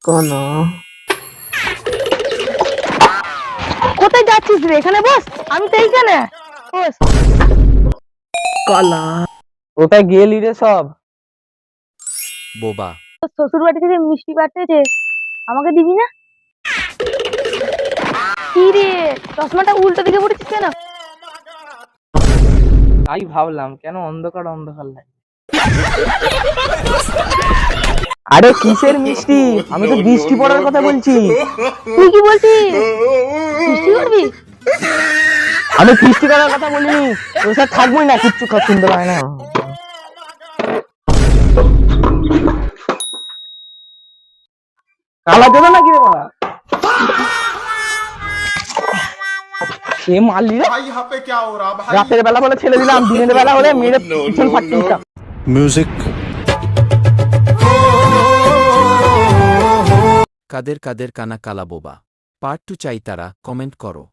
কোন কোথায় যাচ্ছিস রে? এখানে বস, আমি তো এইখানে বস। কলা কোথায় গেলি রে সব? বোবা তোর শ্বশুর বাড়ি থেকে মিষ্টি পাঠিয়েছে, আমাকে দিবি না? কি রে, চশমাটা উল্টো দিকে পড়েছিস কেন? তাই ভাবলাম কেন অন্ধকার অন্ধকার লাগে। আরে কিসের মিষ্টি? আমি তো বৃষ্টি পড়ার কথা বলছি। তুই কি বলছিস? মিষ্টি করবি? আমি বৃষ্টি করার কথা বলিনি। তোর সাথে থাকবোই না, কিচ্ছু শুনতে পায় না। কালা দেবে নাকি রে বাবা? সে মারলি রে? भाई यहाँ पे क्या हो रहा भाई? রাতের বেলা বলে ছেড়ে দিলাম, দিনের বেলা হলে মেরে পিছন ফাটিয়ে দিতাম। মিউজিক কাদের কাদের কানা কালা বোবা পার্ট 2 চাই তারা কমেন্ট করো।